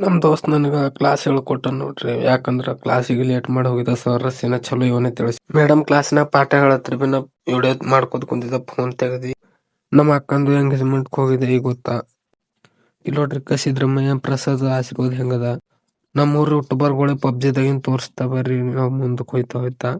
ನಮ್ ದೋಸ್ತ್ ನನಗ ಕ್ಲಾಸ್ ಹೇಳ್ಕೊಟ್ಟ ನೋಡ್ರಿ. ಯಾಕಂದ್ರ ಕ್ಲಾಸಿಗೆ ಲೇಟ್ ಮಾಡಿ ಹೋಗಿದ್ದ ಸರ್ ರಸ್ಸಿನ ಚಲೋ ಇವನೇ ತಿಳಿಸಿ. ಮೇಡಮ್ ಕ್ಲಾಸ್ನಾಗ ಪಾಠ ಹೇಳತ್ರಿ ಬಿ ನಾ ವಿಡಿಯೋ ಮಾಡ್ಕೊತ ಕುಂತಿದ್ದ, ಫೋನ್ ತೆಗದಿ. ನಮ್ಮ ಅಕ್ಕಂದು ಎಂಗೇಜ್ಮೆಂಟ್ ಹೋಗಿದೆ ಈಗ ಗೊತ್ತಾ. ಇಲ್ಲಿ ನೋಡ್ರಿ ಸಿದ್ದರಾಮಯ್ಯ ಪ್ರಸಾದ್ ಆಶೀರ್ವಾದ ಹೆಂಗದ. ನಮ್ಮೂರ್ ಯೂಟ್ಯೂಬರ್ಗಳು ಪಬ್ಜಿದಾಗಿನ್ ತೋರಿಸ್ತಾ ಬರ್ರಿ ನಾವ್ ಮುಂದಕ್ಕೆ ಹೋಯ್ತಾ.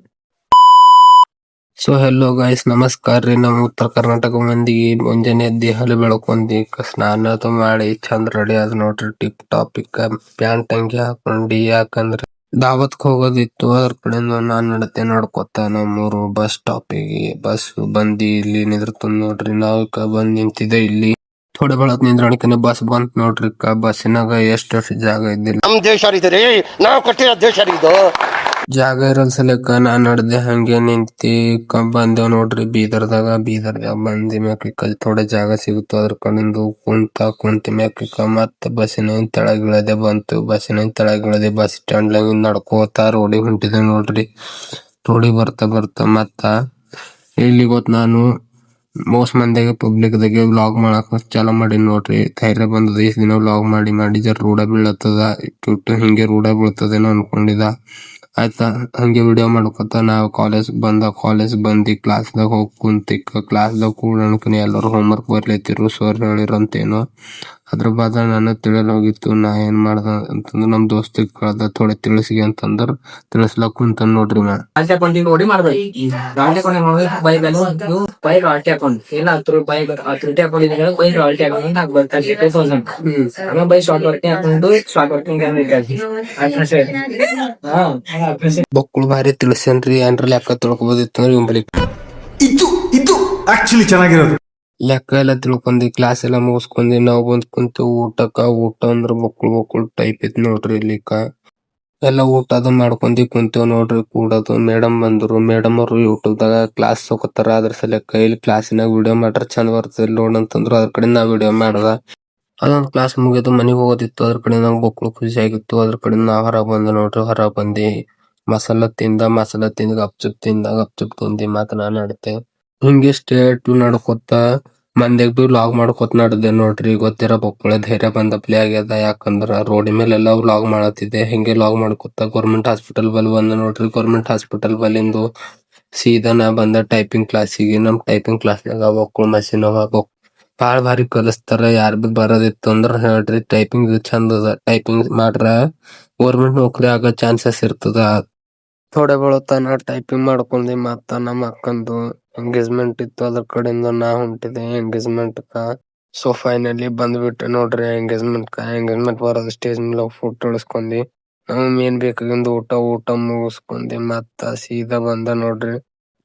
ಸೊ ಹೆಲೋ ಗೈಸ್, ನಮಸ್ಕಾರ ರೀ. ನಮ್ಮ ಉತ್ತರ ಕರ್ನಾಟಕ ಮಂದಿಗೆ ಮುಂಜಾನೆ ಎದ್ದಿ ಹಲ್ಲು ಬೆಳಕೊಂಡಿ ಸ್ನಾನ ಅದು ಮಾಡಿ ಚಂದ ರೆಡಿ ಆದ್ ನೋಡ್ರಿ. ಟಿಪ್ ಟಾಪಿಕ್ ಪ್ಯಾಂಟ್ ಅಂಗಿ ಹಾಕೊಂಡಿ, ಯಾಕಂದ್ರೆ ದಾವತ್ಕ್ ಹೋಗೋದಿತ್ತು. ಅದ್ರ ಕಡೆಯಿಂದ ನಾನ್ ನಡತೆ ನಡ್ಕೊತ ನಮ್ಮೂರು ಬಸ್ ಸ್ಟಾಪಿಗೆ ಬಸ್ ಬಂದಿ ಇಲ್ಲಿ ನಿಂದ್ರತ ನೋಡ್ರಿ. ನಾವ್ ಬಂದ್ ನಿಂತಿದೆ ಇಲ್ಲಿ. ಥೋಡೆ ಬಳತ್ ನಿಂದ್ರಣಿಕನೆ ಬಸ್ ಬಂತ್ ನೋಡ್ರಿ. ಬಸ್ಸಿನಾಗ ಎಷ್ಟು ಜಾಗ ಇದ್ದಿಲ್ಲ. ನಮ್ ದೇಶ ರೀ, ನಾವು ಕಟ್ಟಿರೋ ದೇಶ ಇದು. ಜಾಗ ಇರಲ್ ಸಲಕ ನಾನ್ ನಡ್ದೆ ಹಂಗೆ ನಿಂತಿ ಬಂದೇವ್ ನೋಡ್ರಿ. ಬೀದರ್ದಾಗ ಬಂದಿ ಮ್ಯಾಕ ಥೋಡೆ ಜಾಗ ಸಿಗುತ್ತ. ಅದ್ರ ಕಡೆಂದು ಕುಂತಿ ಮ್ಯಾಕ ಮತ್ತ ಬಸ್ಸಿನ ತೆಳಗಿಳದೆ ಬಂತು. ಬಸ್ಸಿನ ತೆಳಗಿಳದೆ ಬಸ್ ಸ್ಟ್ಯಾಂಡ್ ನಡ್ಕೋತ ರೋಡಿಗೆ ಹೊಂಟಿದೆ ನೋಡ್ರಿ. ರೋಡಿಗೆ ಬರ್ತಾ ಮತ್ತ ಇಲ್ಲಿ ಗೊತ್ತ ನಾನು ಮೋಸ್ಟ್ ಮಂದಿಗೆ ಪಬ್ಲಿಕ್ದಾಗೆ ವ್ಲಾಗ್ ಮಾಡಕ್ ಚಾಲ ಮಾಡಿ ನೋಡ್ರಿ. ಧೈರ್ಯ ಬಂದದ ಇಷ್ಟ ದಿನ ವ್ಲಾಗ್ ಮಾಡಿ ಜರ ರೂಢ ಬೀಳತ್ತದ. ಹಿಂಗೆ ರೂಢ ಬೀಳ್ತದೇನೋ ಅನ್ಕೊಂಡಿದ. ಆಯ್ತಾ, ಹಂಗೆ ವಿಡಿಯೋ ಮಾಡ್ಕೊತ ನಾವು ಕಾಲೇಜ್ ಬಂದಿ ಕ್ಲಾಸ್ದಾಗ ಹೋಗಿ ಕುಂತಿ. ಕ್ಲಾಸ್ದಾಗ ಕೂಡ ಅನ್ಕನಿ ಎಲ್ಲರೂ ಹೋಮ್ವರ್ಕ್ ಬರ್ಲತ್ತಿರು. ಸರ್ ಹೇಳಿರಂತೇನೋ ಅದ್ರ ಬಾದ ನಾನು ತಿಳಿಯಲ್ ಹೋಗಿತ್ತು. ನಾ ಏನ್ ಮಾಡ್ದ ಅಂತಂದ್ರ ನಮ್ ದೋಸ್ತಿಗೆ ಕೇಳ್ದ, ಥೋಡೆ ತಿಳಿಸಿಗೆ ಅಂತಂದ್ರ ತಿಳಿಸ್ಲಕ್ ಕುಂತ ನೋಡ್ರಿ. ಬೊಕ್ಕಳು ಭಾರಿ ತಿಳಿಸೇನ್ರಿ. ಏನ್ರ ಲೆಕ್ಕ ತಿಳ್ಕೊಬೋದಿತ್ತು ಅಂದ್ರೆ ಇದು ಆಕ್ಚುಲಿ ಚೆನ್ನಾಗಿರೋದು. ಲೆಕ್ಕ ಎಲ್ಲ ತಿಳ್ಕೊಂಡಿ ಕ್ಲಾಸ್ ಎಲ್ಲ ಮುಗಿಸ್ಕೊಂಡಿ ನಾವ್ ಬಂದ್ ಕುಂತ ಊಟ ಅಂದ್ರ ಬೊಕ್ಕಳು ಟೈಪ್ ಇತ್ತು ನೋಡ್ರಿ. ಇಲ್ಲಿಕ ಎಲ್ಲ ಊಟ ಅದು ಮಾಡ್ಕೊಂಡಿ ಕುಂತೇವ್ ನೋಡ್ರಿ. ಕೂಡದು ಮೇಡಮ್ ಬಂದ್ರು. ಮೇಡಮ್ ಅವ್ರು ಯೂಟ್ಯೂಬ್ ದಾಗ ಕ್ಲಾಸ್ ತಗೋತಾರ. ಅದ್ರ ಸಲಕ ಇಲ್ಲಿ ಕ್ಲಾಸಿನಾಗ ವಿಡಿಯೋ ಮಾಡ್ರ ಚಂದ ಬರ್ತದ ನೋಡಂತಂದ್ರು. ಅದ್ರ ಕಡೆ ನಾವ್ ವಿಡಿಯೋ ಮಾಡ್ದ. ಅದೊಂದ್ ಕ್ಲಾಸ್ ಮುಗಿದು ಮನಿಗ್ ಹೋಗೋದಿತ್ತು. ಅದ್ರ ಕಡೆ ನಂಗೆ ಬೊಕ್ಕಳು ಖುಷಿ ಆಗಿತ್ತು. ಅದ್ರ ಕಡೆ ನಾವ್ ಹೊರಗ್ ಬಂದ ನೋಡ್ರಿ. ಹೊರಗ್ ಬಂದಿ ಮಸಾಲ ತಿಂದ ಗಪ್ಚುಪ್ ತಿಂದಿ ಮಾತನಾಡ್ತೆ. ಹಿಂಗೆ ಸ್ಟೇಟ್ ನಡ್ಕೊತ ಮಂದಿಗ್ ಬಿ ವ್ಲಾಗ್ ಮಾಡ್ಕೊತ ನಡ್ದೆ ನೋಡ್ರಿ. ಗೊತ್ತಿರ ಬೊಕ್ಕಳೆ ಧೈರ್ಯ ಬಂದ ಪ್ಲೇ ಆಗ್ಯದ. ಯಾಕಂದ್ರ ರೋಡಿ ಮೇಲೆಲ್ಲ ವ್ಲಾಗ್ ಮಾಡತ್ತಿದ್ದೆ. ಹಿಂಗೆ ವ್ಲಾಗ್ ಮಾಡ್ಕೊತ ಗೌರ್ಮೆಂಟ್ ಹಾಸ್ಪಿಟಲ್ ಬಲ್ ಬಂದ ನೋಡ್ರಿ. ಗೌರ್ಮೆಂಟ್ ಹಾಸ್ಪಿಟಲ್ ಬಲ್ಲಿಂದು ಸೀದಾ ನಾ ಬಂದ ಟೈಪಿಂಗ್ ಕ್ಲಾಸಿಗೆ. ನಮ್ ಟೈಪಿಂಗ್ ಕ್ಲಾಸ್ನಾಗ ಬೊಕ್ಕಳು ಮಷಿನ್ ಬಾಳ್ ಭಾರಿ ಕಲಿಸ್ತಾರ. ಯಾರ್ ಬಿ ಬರೋದಿತ್ತು ಅಂದ್ರ ಹೇಳ್ರಿ. ಟೈಪಿಂಗ್ ಚಂದ ಅದ. ಟೈಪಿಂಗ್ ಮಾಡ್ರ ಗೌರ್ಮೆಂಟ್ ನೌಕರಿ ಆಗೋ ಚಾನ್ಸಸ್ ಇರ್ತದ. ಥೋಡೆ ಬೆಳತನ ಟೈಪಿಂಗ್ ಮಾಡ್ಕೊಂಡಿ ಮತ್ತ ನಮ್ಮ ಅಕ್ಕಂದು ಎಂಗೇಜ್ಮೆಂಟ್ ಇತ್ತು. ಅದ್ರ ಕಡೆಯಿಂದ ನಾ ಹೊಂಟಿದೆ ಎಂಗೇಜ್ಮೆಂಟ್ ಕ. ಸೊ ಫೈನಲಿ ಬಂದ್ಬಿಟ್ಟೆ ನೋಡ್ರಿ ಎಂಗೇಜ್ಮೆಂಟ್ ಬರೋದು. ಸ್ಟೇಜ್ ಮೇಲೆ ಫೋಟೋ ಇಳಿಸ್ಕೊಂಡಿ ನಮ್ ಏನ್ ಬೇಕಾಗಿಂದು ಊಟ ಮುಗಿಸ್ಕೊಂಡಿ ಮತ್ತ ಸೀದಾ ಬಂದ ನೋಡ್ರಿ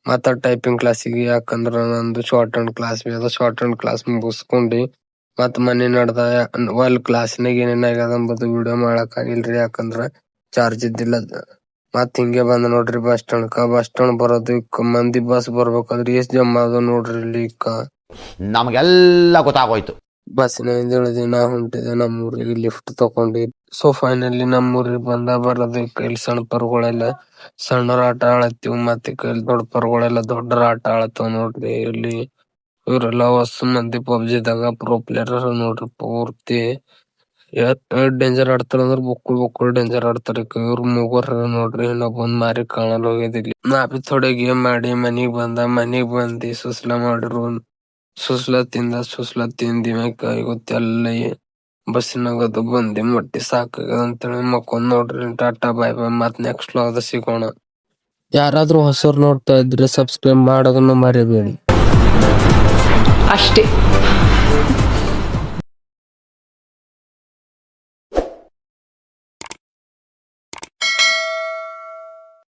ಮತ್ತ ಟೈಪಿಂಗ್ ಕ್ಲಾಸಿಗೆ. ಯಾಕಂದ್ರ ನಂದು ಶಾರ್ಟ್ ಹ್ಯಾಂಡ್ ಕ್ಲಾಸ್ ಮುಗಿಸ್ಕೊಂಡಿ ಮತ್ ಮನೆ ನಡ್ದ. ಕ್ಲಾಸಿನಾಗ ಏನೇನ್ ಆಗ್ಯದ ಅಂಬುದು ವಿಡಿಯೋ ಮಾಡಕ್ ಆಗಿಲ್ರಿ. ಯಾಕಂದ್ರ ಚಾರ್ಜ್ ಇದ್ದಿಲ್ಲ. ಮತ್ ಹಿಂಗೆ ಬಂದ ನೋಡ್ರಿ ಬಸ್ ಸ್ಟ್ಯಾಂಡ್ ಬರೋದು. ಮಂದಿ ಬಸ್ ಬರ್ಬೇಕಾದ್ರಿ ಎಷ್ಟ್ ಜಮ್ಮ ಅದ ನೋಡ್ರಿ. ಇಲ್ಲಿ ನಮಗೆಲ್ಲ ಗೊತ್ತಾಗೋಯ್ತು. ಬಸ್ಸಿನಿಂದ ಇಳಿದಿ ನಾ ಹೊಂಟಿದೆ ನಮ್ಮೂರಿಗೆ ಲಿಫ್ಟ್ ತಕೊಂಡಿ. ಸೊ ಫೈನಲಿ ನಮ್ಮೂರಿಗೆ ಬರೋದು. ಕೈಲಿ ಸಣ್ಣ ಪರ್ಗಳೆಲ್ಲ ಸಣ್ಣರ ಆಟ ಆಳತ್ತೀವ್. ಮತ್ತೆ ಕೈಲಿ ದೊಡ್ಡ ಪರ್ಗಳೆಲ್ಲ ದೊಡ್ಡರ ಆಟ ಆಳತ್ತವ ನೋಡ್ರಿ. ಇಲ್ಲಿ ಇವ್ರೆಲ್ಲ ಹೊಸ ಮಂದಿ ಪಬ್ಜಿದಾಗ ಪ್ರೋ ಪ್ಲೇಯರ್ ನೋಡ್ರಿ. ಪೂರ್ತಿ ಡೇಂಜರ್ ಆಡ್ತಾರ ಅಂದ್ರ ಬೊಕ್ಕಳು ಡೇಂಜರ್ ಆಡ್ತಾರ. ಇವ್ರ ಮೂಗರ್ ನೋಡ್ರಿ. ಇನ್ನೊಬ್ಬಂದ್ ಮಾರಿ ಕಾಣಲ್ ಹೋಗ್ಯದಿಲ್ಲಿ. ನಾ ಬಿ ಥೋಡೆ ಗೇಮ್ ಮಾಡಿ ಮನಿಗ್ ಬಂದಿ ಸುಸ್ಲಾ ಮಾಡಿರು. ಸುಸ್ಲಾ ತಿಂದಿ ಮ್ಯಾಕ ಇವತ್ತೆಲ್ಲ ಬಸ್ಸಿನಾಗದು ಬಂದಿ ಮಟ್ಟಿ ಸಾಕಾಗದ ಅಂತೇಳಿ ಮಕ್ಕೊಂದ್ ನೋಡ್ರಿ. ಟಾಟಾ ಬಾಯ್ ಬಾಯ್. ಮತ್ ನೆಕ್ಸ್ಟ್ ವ್ಲಾಗ್ ಸಿಗೋಣ. ಯಾರಾದ್ರೂ ಹೊಸರು ನೋಡ್ತಾ ಇದ್ರೆ ಸಬ್ಸ್ಕ್ರೈಬ್ ಮಾಡೋದನ್ನ ಮರಿಬೇಡಿ ಅಷ್ಟೇ.